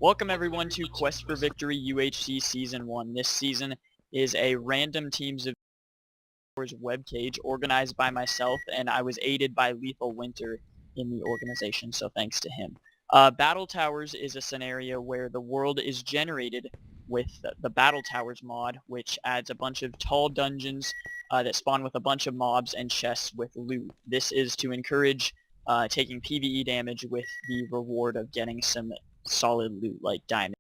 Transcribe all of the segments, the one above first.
Welcome everyone to Quest for Victory UHC Season 1. This season is a random Teams of Wars webcage organized by myself, and I was aided by Lethal Winter in the organization, so thanks to him. Battle Towers is a scenario where the world is generated with the Battle Towers mod, which adds a bunch of tall dungeons that spawn with a bunch of mobs and chests with loot. This is to encourage taking PvE damage with the reward of getting some solid loot like diamond.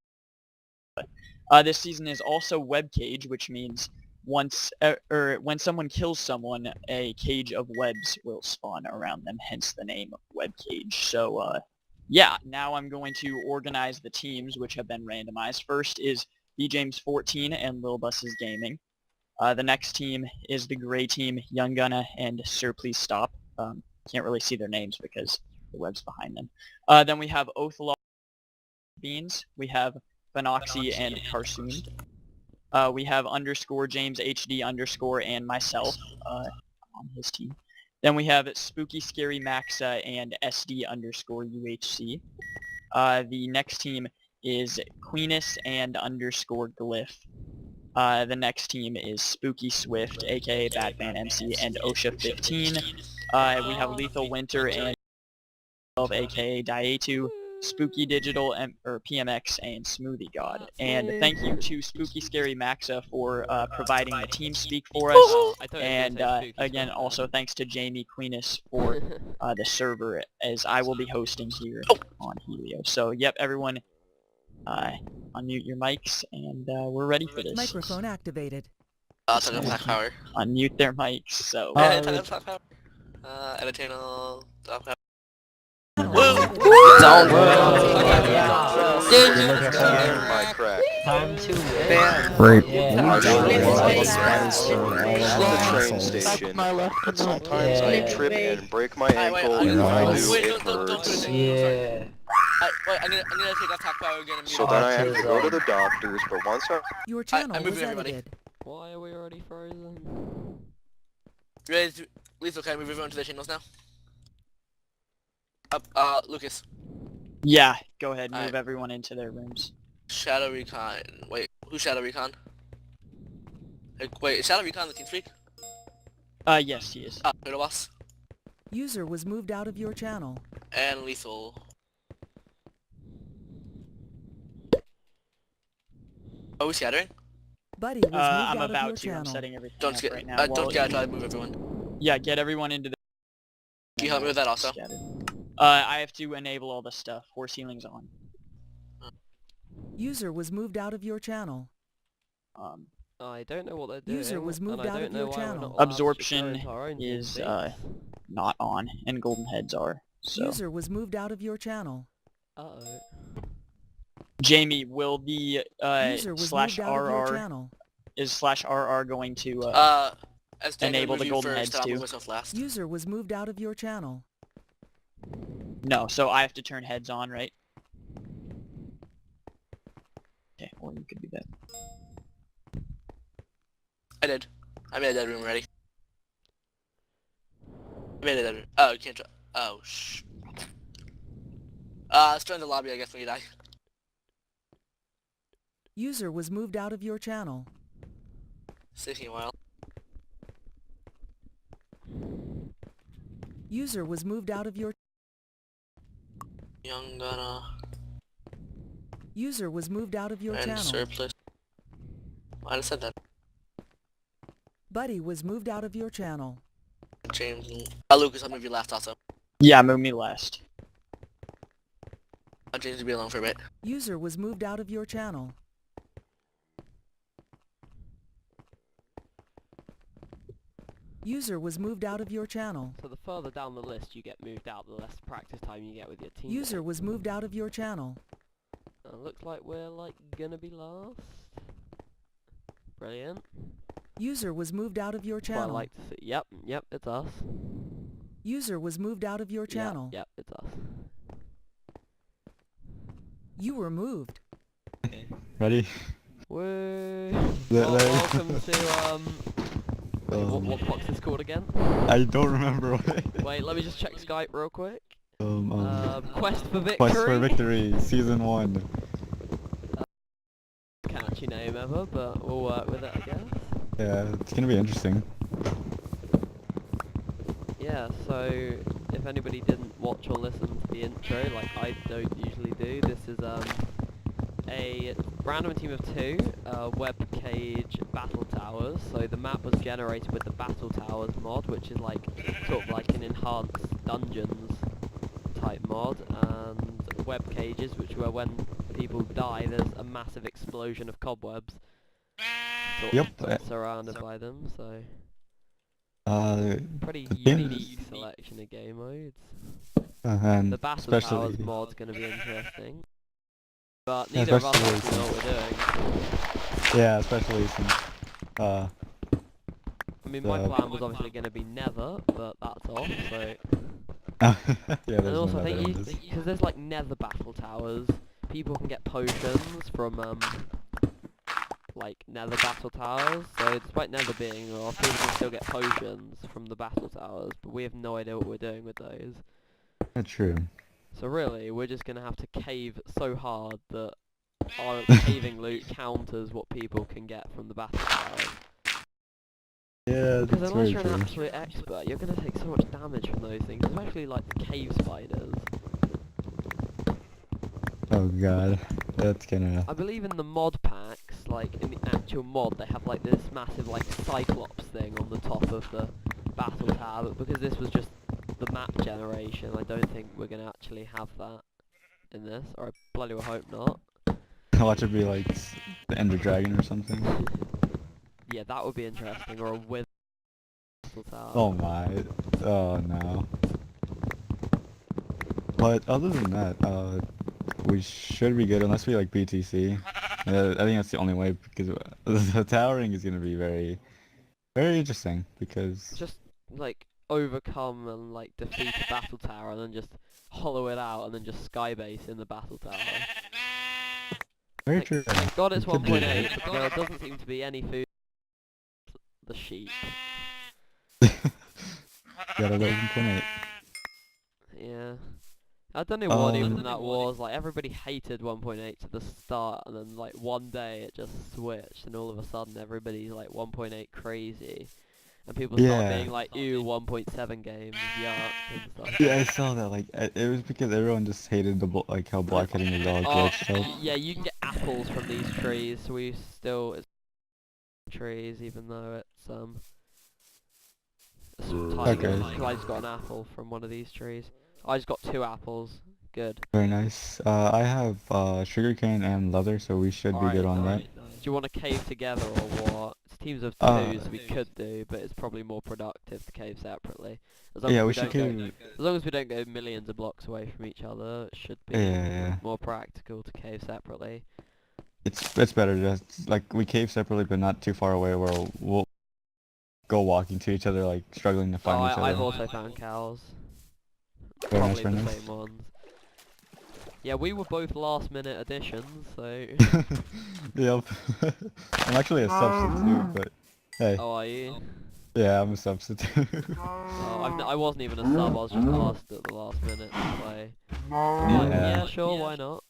This season is also web cage, which means once when someone kills someone, a cage of webs will spawn around them, hence the name web cage. So yeah, now I'm going to organize the teams which have been randomized. First is BJames14 and Lil Bus's Gaming. The next team is the gray team, Young Gunna and Sir Please Stop. Can't really see their names because the web's behind them. Then we have Othelot Beans, we have Phenoxy and Carsoon. We have underscore James HD underscore and myself on his team. Then we have Spooky Scary Maxa and SD underscore UHC. The next team is Queenus and underscore Glyph. The next team is Spooky Swift, aka Batman MC, and Osha15. We have Lethal Winter and 12, aka Dietu, Spooky Digital, or PMX, and Smoothie God. And thank you to Spooky Scary Maxa for providing the team speak for us. And again, also thanks to Jamie Queenus for the server, as I will be hosting here on Helio. So yep, everyone, unmute your mics, and we're ready for this. Microphone activated. Unmute their mics. So. Entertainal. Time to Rape. Train station. Sometimes I trip and break my ankle and I do it hurts. Yeah. I'm gonna take off talk power again. So then I have to go to the doctors, but once I... Your channel I'm was moving everybody. edited. Why are we already frozen? Ready to... Lethal, can I move everyone to their channels now? Lucas. Yeah, go ahead, move Alright. everyone into their rooms. Shadow Recon. Wait, who's Shadow Recon? Wait, is Shadow Recon the TeamSpeak? Yes, he is. Turtle Boss. User was moved out of your channel. And Lethal. Oh, who's scattering? Buddy was moved I'm out of about your to. I'm channel. setting everything Don't up get, right now. don't Well, get, I try to move everyone. Yeah, get everyone into the... Can you help me with that also? I have to enable all the stuff. Horse healing's on. User was moved out of your channel. I don't know what they're doing. User was moved and I out don't of know your why we're channel. not allowed to Absorption go into our own is TeamSpeak. not on, and golden heads are. So, User was moved out of your channel. Uh-oh. Jamie, will the User was moved out of your /RR channel. is /RR going to As enable the golden first, heads I'll too? move myself last. User was moved out of your channel. No, so I have to turn heads on, right? Okay, or you could do that. I did. I made a dead room ready. I made a dead room. Oh, you can't try. Oh, shh. Let's join the lobby, I guess, when you die. User was moved out of your channel. It's taking a while. User was moved out of your... Young Gunna User was moved out of your and channel. Surplus. Why did I said that? Buddy was moved out of your channel. James. Lucas, I'll move you last also. Yeah, move me last. James will be alone for a bit. User was moved out of your channel. User was moved out of your channel. So the further down the list you get moved out, the less practice time you get with your team. User was moved out of your channel. Looks like we're like gonna be last. Brilliant. User was moved out of your Well, channel. I like to see. Yep, it's us. User was moved out of your channel. Yep, it's us. You were moved. Ready? Woo! Let- Well, let- welcome to wait, what box is called again? I don't remember what. Wait, let me just check Skype real quick. Quest Quest for Victory. for Victory, Season 1. ever, but we'll work with it, I guess. Yeah, it's gonna be interesting. Yeah, so if anybody didn't watch or listen to the intro, like I don't usually do, this is a random team of 2 web cage battle towers. So the map was generated with the battle towers mod, which is like sort of like an enhanced dungeons type mod, and web cages, which were when people die, there's a massive explosion of cobwebs sort of surrounded by them. So pretty the thing unique selection of game modes. and The Battle especially Towers mod's going to be interesting. But Yeah, neither of us especially actually know what we're doing. yeah, especially since I mean, my plan was obviously going to be Nether, but that's off, so... yeah, And there's also, no I Nether in think this. because there's like Nether Battle Towers, people can get potions from, like, Nether Battle Towers. So despite Nether being off, people can still get potions from the Battle Towers, but we have no idea what we're doing with those. That's true. So really, we're just going to have to cave so hard that our caving loot counters what people can get from the battle towers. Yeah, Because that's unless very you're true. an absolute expert, you're going to take so much damage from those things, especially like the cave spiders. Oh god, that's gonna... I believe in the mod packs, like in the actual mod, they have like this massive like cyclops thing on the top of the battle tower, but because this was just the map generation, I don't think we're going to actually have that in this, or I bloody well hope not. Watch it be like the Ender Dragon or something. Yeah, that would be interesting, or a wither battle tower. Oh my, oh no. But other than that, we should be good unless we like BTC. I think that's the only way, because the towering is gonna be very, very interesting, because... Just like overcome and like defeat a battle tower and then just hollow it out and then just skybase in the battle tower. Very true. Thank God it's It could be 1.8, but there doesn't seem to be any food for the sheep. Got 11.8. Yeah. I don't know what even that was, like everybody hated 1.8 to the start and then like one day it just switched and all of a sudden everybody's like 1.8 crazy. And people start being like, ew, 1.7 games, yuck, and stuff. Yeah, I saw that. Like, it was because everyone just hated the like how blockheading was all glitched out. Yeah, you can get apples from these trees, so we still it's trees, even though it's tiny. Okay. I just got an apple from one of these trees. I just got 2 apples. Good. Very nice. I have sugarcane and leather, so we should be good on that. Do you want to cave together or what? It's teams of 2, so we could do, but it's probably more productive to cave separately. Yeah, we should cave. As long as we don't go millions of blocks away from each other, it should be more practical to cave separately. It's better just like we cave separately, but not too far away where we'll go walking to each other, like struggling to find each other. I've also found cows. Very Probably nice, the same ones. Yeah, we were both last minute additions, so... Yep. I'm actually a substitute, but hey. Oh, are you? Yeah, I'm a substitute. Oh, I wasn't even a sub, I was just asked at the last minute to play. Yeah, sure, why not?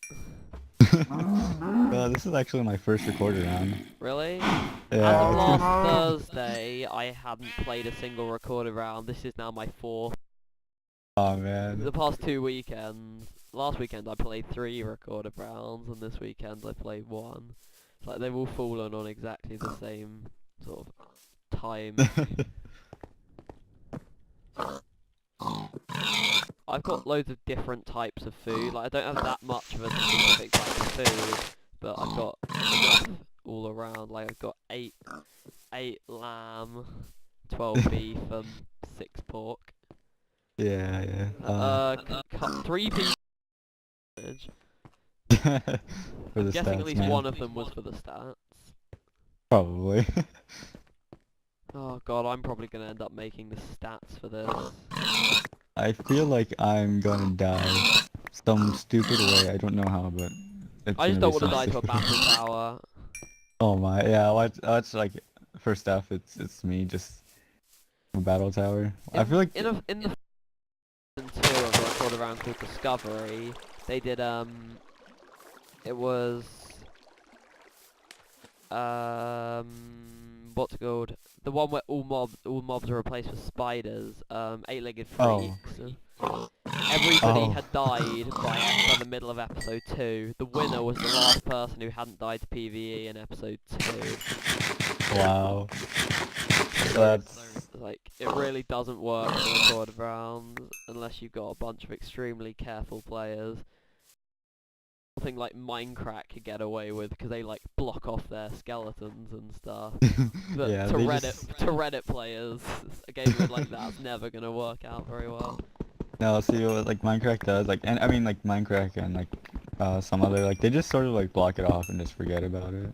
This is actually my first recorded round. Really? Yeah. As of last Thursday, I hadn't played a single recorded round. This is now my 4th. Oh man. The past 2 weekends, last weekend I played 3 recorded rounds, and this weekend I played 1. It's like they've all fallen on exactly the same sort of time. I've got loads of different types of food. Like I don't have that much of a specific type of food, but I've got enough all around. Like I've got 8 lamb, 12 beef, and 6 pork. Yeah. 3 pieces. For the Guessing stats, at least man. one of them was for the stats. Probably. Oh god, I'm probably gonna end up making the stats for this. I feel like I'm gonna die some stupid way. I don't know how, but it's I just gonna don't be want to some die to a stupid- battle tower. Oh my, yeah. Watch like first off, it's me just a battle tower. I feel like in the season 2 of a recorded round called Discovery, they did it was what's it called? The one where all mobs are replaced with spiders. Eight-legged Oh. freaks. Everybody Oh. had died by the middle of episode 2. The winner was the last person who hadn't died to PvE in episode 2. Wow. That's... Like, it really doesn't work for recorded rounds unless you've got a bunch of extremely careful players. Something like Minecraft could get away with because they like block off their skeletons and stuff. But Yeah, to they Reddit players, a game like that's never gonna work out very well. No, see what like Minecraft does, like, and I mean like Minecraft and like some other, like, they just sort of like block it off and just forget about it.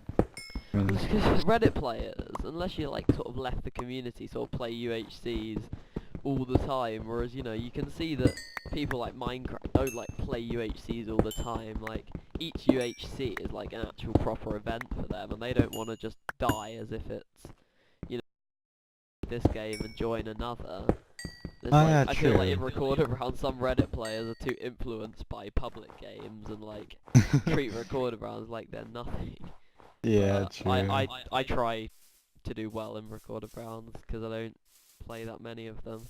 I mean, Because Reddit players, unless you like sort of left the community, sort of play UHCs all the time, whereas you know you can see that people like Minecraft don't like play UHCs all the time. Like each UHC is like an actual proper event for them, and they don't want to just die as if it's, you know, this game and join another. There's Oh, like, yeah, I feel like true. in recorded rounds, some Reddit players are too influenced by public games and like treat recorded rounds like they're nothing. yeah, true. I try to do well in recorded rounds because I don't play that many of them.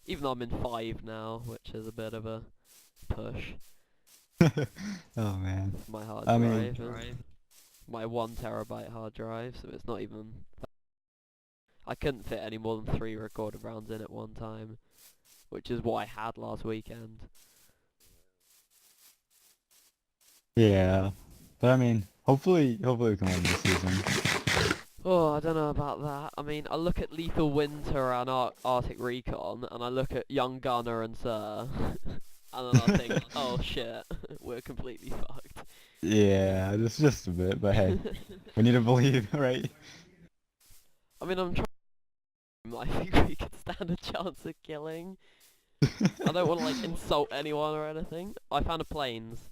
Even though I'm in 5 now, which is a bit of a push. Oh man. My hard I drive mean- is my 1 terabyte hard drive, so it's not even... I couldn't fit any more than 3 recorded rounds in at one time, which is what I had last weekend. Yeah, but I mean, hopefully we can win this season. Oh, I don't know about that. I mean, I look at Lethal Winter and Arctic Recon, and I look at Young Gunner and Sir, and then I think, oh shit, we're completely fucked. Yeah, just a bit, but hey, we need to believe, right? I mean, I'm trying. I think we could stand a chance of killing. I don't want to like insult anyone or anything. I found a planes.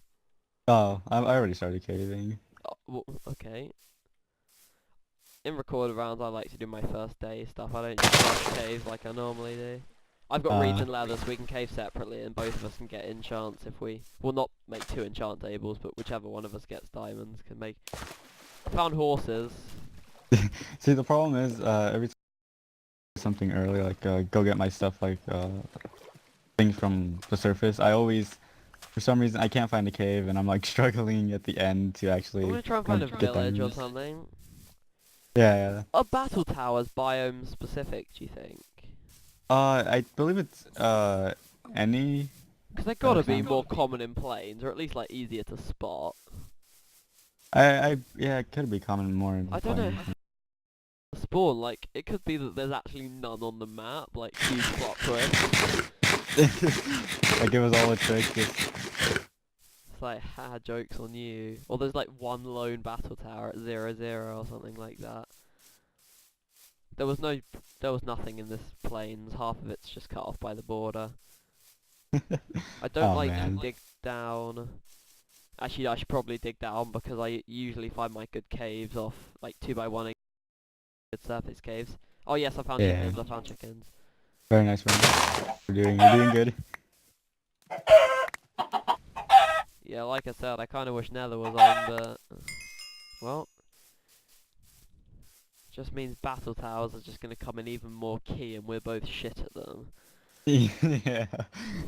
Oh, I already started caving. Oh, well, okay. In recorded rounds, I like to do my first day stuff. I don't just rush caves like I normally do. I've got reeds and leather, so we can cave separately, and both of us can get enchants if we... Well, not make 2 enchant tables, but whichever one of us gets diamonds can make... I found horses. See, the problem is, every time I do something early, like go get my stuff, like things from the surface, I always, for some reason, I can't find a cave, and I'm like struggling at the end to actually I'm gonna try and find a get village or diamonds. something. Yeah. Are battle towers biome specific, do you think? I believe it's any. Because they've got to be sounds- more common in plains, or at least like easier to spot. Yeah, it could be common more in I don't know. plains. Spawn, like, it could be that there's actually none on the map, like, huge plot twist. Like it was all a trick. Just... It's like, haha, joke's on you. Or there's like one lone battle tower at 0-0 or something like that. There was nothing in this plains, half of it's just cut off by the border. I don't Oh, like man. to dig down. Actually, I should probably dig down because I usually find my good caves off, like, 2x1 good surface caves. Oh yes, I found Yeah. chickens, I found chickens. Very nice one. You're doing good. Yeah, like I said, I kind of wish Nether was on, but... Well... Just means battle towers are just going to come in even more key and we're both shit at them. Yeah.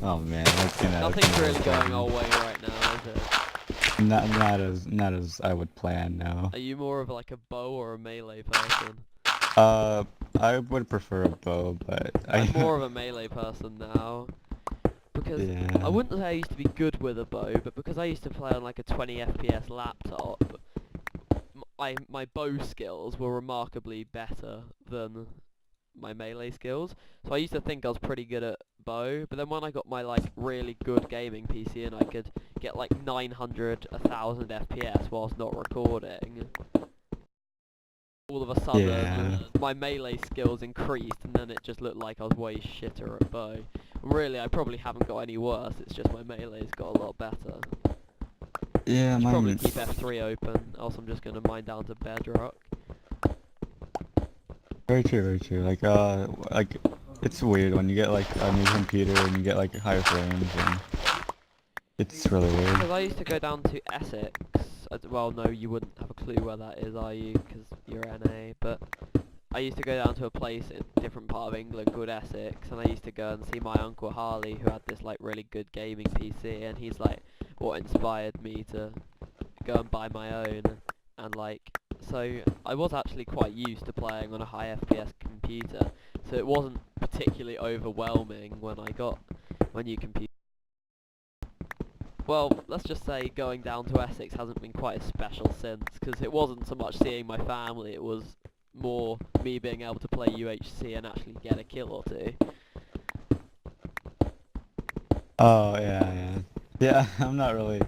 Oh man, that's gonna. Nothing's really going our way right now, is it? Not as I would plan. No. Are you more of like a bow or a melee person? I would prefer a bow, but I'm more of a melee person now. Because Yeah. I wouldn't say I used to be good with a bow, but because I used to play on like a 20 FPS laptop, my bow skills were remarkably better than my melee skills. So I used to think I was pretty good at bow, but then when I got my like really good gaming PC and I could get like 900, 1000 FPS whilst not recording, all of a sudden Yeah. my melee skills increased and then it just looked like I was way shitter at bow. Really, I probably haven't got any worse, it's just my melee's got a lot better. Yeah, I should probably mine. keep F3 open, else I'm just gonna mine down to bedrock. Very true, very true. Like it's weird when you get like a new computer and you get like higher frames, and it's really weird. Because I used to go down to Essex. Well, no, you wouldn't have a clue where that is, are you? Because you're NA. But I used to go down to a place in a different part of England called Essex, and I used to go and see my uncle Harley, who had this like really good gaming PC, and he's like what inspired me to go and buy my own. And like, so I was actually quite used to playing on a high FPS computer, so it wasn't particularly overwhelming when I got my new computer. Well, let's just say going down to Essex hasn't been quite as special since, because it wasn't so much seeing my family, it was more me being able to play UHC and actually get a kill or two. Oh, yeah. Yeah, I'm not really...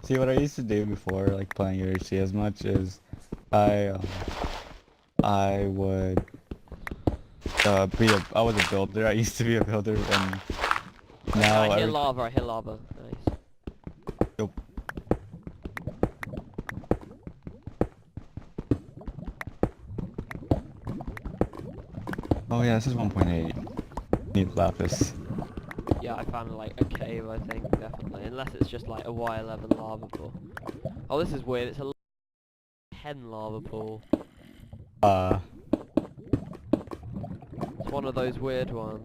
See, what I used to do before, like, playing UHC as much is I would I was a builder. I used to be a builder, and now I hear lava, nice. Yep. Oh yeah, this is 1.8. Need lapis. Yeah, I found like a cave, I think, definitely. Unless it's just like a Y11 lava pool. Oh, this is weird, it's a 10 lava pool. It's one of those weird ones.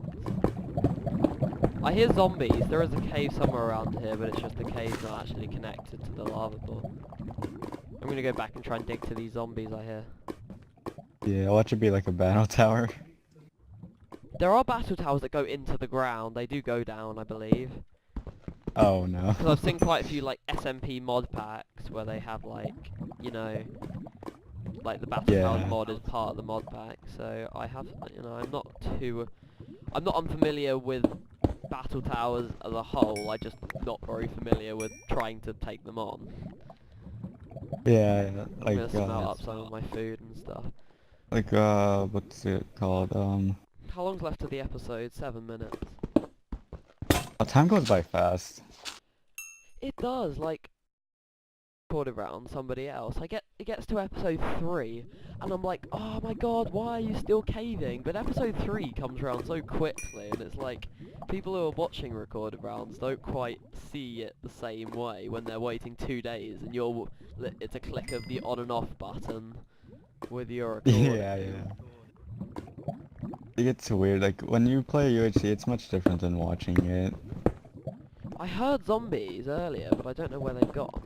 I hear zombies. There is a cave somewhere around here, but it's just the cave's not actually connected to the lava pool. I'm gonna go back and try and dig to these zombies I hear. Yeah, watch it be like a battle tower. There are battle towers that go into the ground. They do go down, I believe. Oh no. Because I've seen quite a few like SMP mod packs where they have like, you know, like the battle towers mod is part of the mod pack. So I have, you know, I'm not unfamiliar with battle towers as a whole. I'm just not very familiar with trying to take them on. Yeah, I'm like gonna smelt up some of my food and stuff. like what's it called? How long's left of the episode? 7 minutes. Time goes by fast. It does, like, recorded around somebody else. It gets to episode 3, and I'm like, oh my god, why are you still caving? But episode 3 comes around so quickly, and it's like, people who are watching recorded rounds don't quite see it the same way when they're waiting 2 days, and it's a click of the on and off button with your recording. Yeah. It gets weird. Like when you play UHC, it's much different than watching it. I heard zombies earlier, but I don't know where they've gone.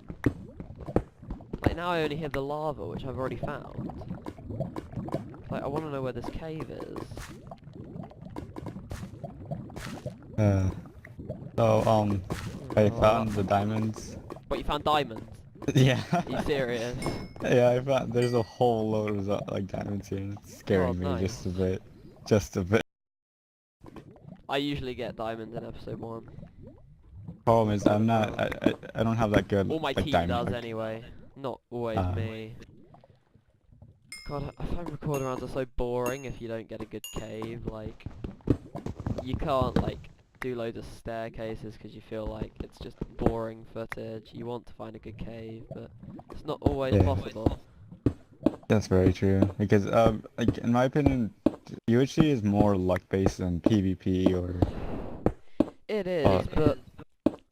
Like now I only hear the lava, which I've already found. Like I want to know where this cave is. I found the diamonds. What, you found diamonds? Yeah. Are you serious? Yeah, I found there's a whole load of like diamonds here, and it's scaring me nice. just a bit. Just a bit. I usually get diamonds in episode 1. Problem is, I'm not. I don't have that good. All my like, team diamond does luck. anyway. Not always me. God, I find record rounds are so boring if you don't get a good cave. Like, you can't like do loads of staircases because you feel like it's just boring footage. You want to find a good cave, but it's not always possible. That's very true. Because like in my opinion, UHC is more luck based than PvP or. It is, but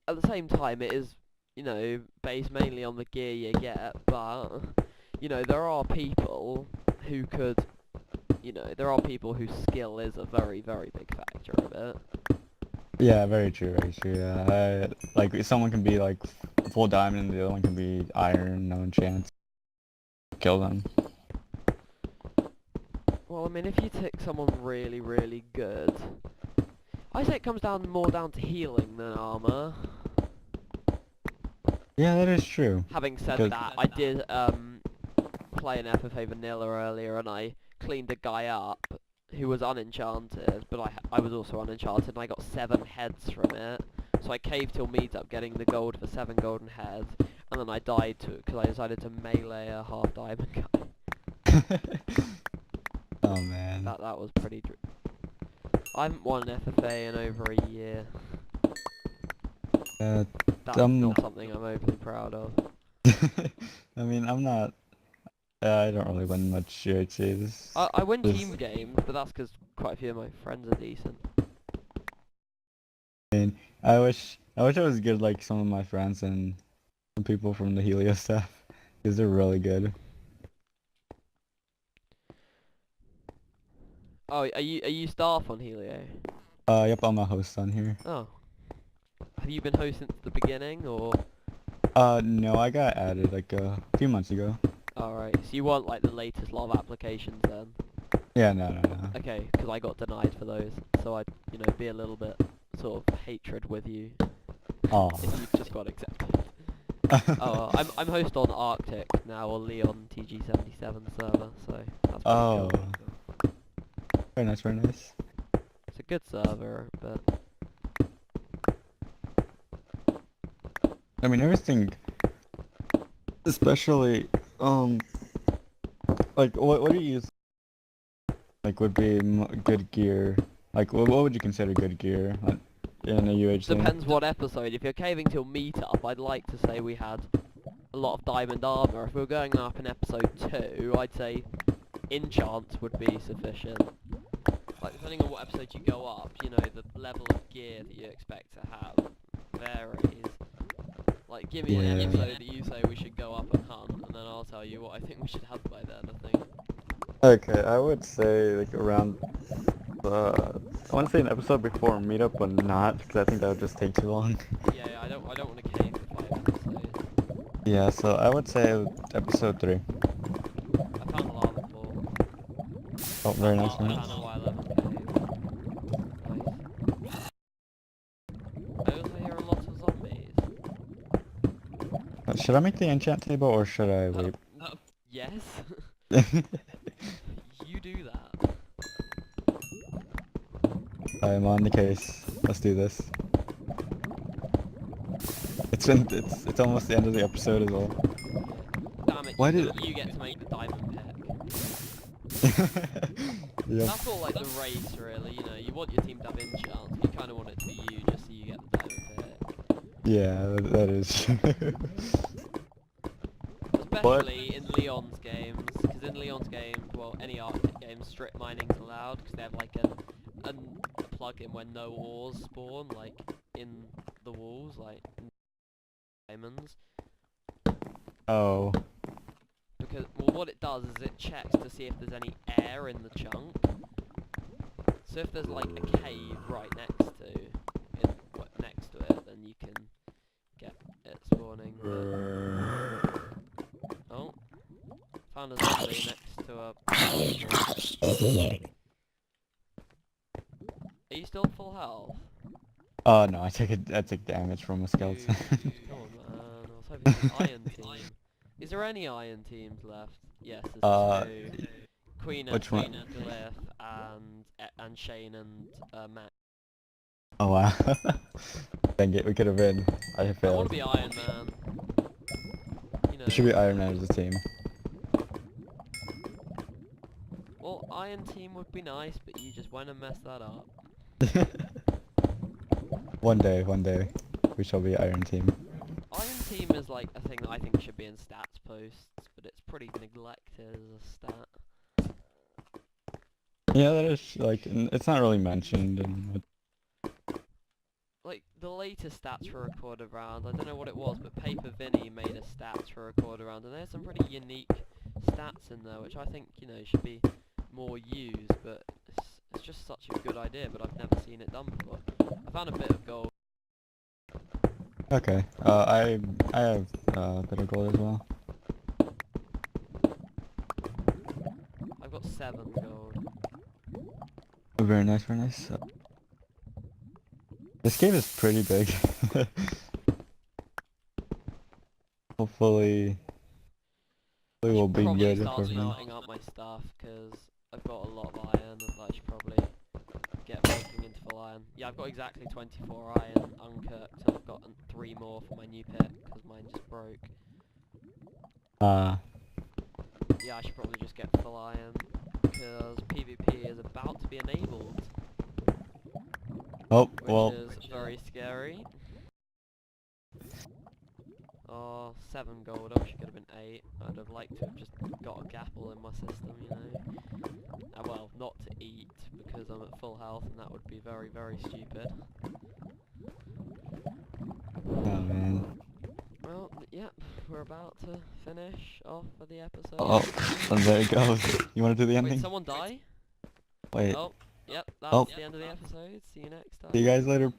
at the same time, it is, you know, based mainly on the gear you get. But you know, there are people who could, you know, there are people whose skill is a very, very big factor of it. Yeah, very true, very true. Yeah, like someone can be like full diamond, and the other one can be iron, no chance. Kill them. Well, I mean, if you take someone really, really good, I say it comes more down to healing than armor. Yeah, that is true. Having said that, I did play an FFA vanilla earlier, and I cleaned a guy up who was unenchanted, but I was also unenchanted, and I got 7 heads from it. So I caved till meat up, getting the gold for 7 golden heads, and then I died because I decided to melee a half diamond guy. Oh man. That was pretty. I haven't won an FFA in over a year. That's not something I'm overly proud of. I mean, I'm not. I don't really win much UHCs. I win team games, but that's because quite a few of my friends are decent. I mean, I wish I was good like some of my friends and some people from the Helio staff, because they're really good. Oh, are you staff on Helio? Yep, I'm a host on here. Oh. Have you been host since the beginning, or? No, I got added like a few months ago. Alright, so you want like the latest lot of applications then? Yeah, no. Okay, because I got denied for those, so I'd, be a little bit sort of hatred with you Oh. if you just got accepted. Oh, I'm host on Arctic now, or Leon TG77 server, so that's pretty Oh. cool. Very nice, very nice. It's a good server, but I mean, everything, especially, like, what do you use, like, would be good gear? Like, what would you consider good gear in a UH thing? depends what episode. If you're caving till meetup, I'd like to say we had a lot of diamond armor. If we were going up in episode 2, I'd say enchants would be sufficient. Like, depending on what episode you go up, the level of gear that you expect to have varies. Like, give me an episode that you say we should go up and hunt, and then I'll tell you what I think we should have by then, I think. Okay, I would say, like, around, I want to say an episode before meetup, but not, because I think that would just take too long. Yeah, I don't want to cave for 5 episodes. Yeah, so I would say episode 3. I found a lava pool. Oh, very nice, I very found nice. a Y11 cave. Nice. I also hear a lot of zombies. Should I make the enchant table, or should I wait? Yes. You do that. I'm on the case. Let's do this. It's almost the end of the episode as well. Damn it, Why you get to make the diamond pick. Yep. That's all like the race really, you want your team to have enchants, you kinda want it to be you just so you get the diamond pick. Yeah, that is true. Especially in Leon's games, because in Leon's games, well, any Arctic games, strip mining's allowed, because they have like a plug-in where no ores spawn, like, in the walls, like, in diamonds. Oh. Because, well, what it does is it checks to see if there's any air in the chunk. So if there's like a cave right next to it, then you can get it spawning. Oh, found a zombie next to a. Are you still full health? Oh no, I take damage from a skeleton. Come on, man. I was hoping for an iron team. Is there any iron teams left? Yes, there's 2. Queen and which one? Glyph and Shane and Matt. Oh wow. Dang it, we could have been. I I want failed. to be Iron Man. We should be Iron Man as a team. Well, Iron Team would be nice, but you just went and messed that up. One day, we shall be Iron Team. Iron Team is like a thing that I think should be in stats posts, but it's pretty neglected as a stat. Yeah, that is, like, it's not really mentioned in... Like, the latest stats for Record Around, I don't know what it was, but Paper Vinny made a stats for Record Around, and there's some pretty unique stats in there, which I think, should be more used, but it's just such a good idea, but I've never seen it done before. I found a bit of gold. Okay, I have a bit of gold as well. I've got 7 gold. Oh, very nice, very nice. This game is pretty big. Hopefully we'll be Probably good start for him. smelting up my stuff, because I've got a lot of iron, and I should probably get making into full iron. Yeah, I've got exactly 24 iron uncooked, and I've got 3 more for my new pick, because mine just broke. Yeah, I should probably just get full iron, because PvP is about to be enabled. Oh, Which well. is very scary. Oh, 7 gold, I wish it could have been 8. I'd have liked to have just got a gapple in my system, well, not to eat, because I'm at full health, and that would be very, very stupid. Oh man. Well, yep, we're about to finish off for the episode. Oh, and there it goes. You wanna do the ending? Wait, someone die? Wait. Oh, yep, that Oh. was the end of the episode. See you next time. See you guys later.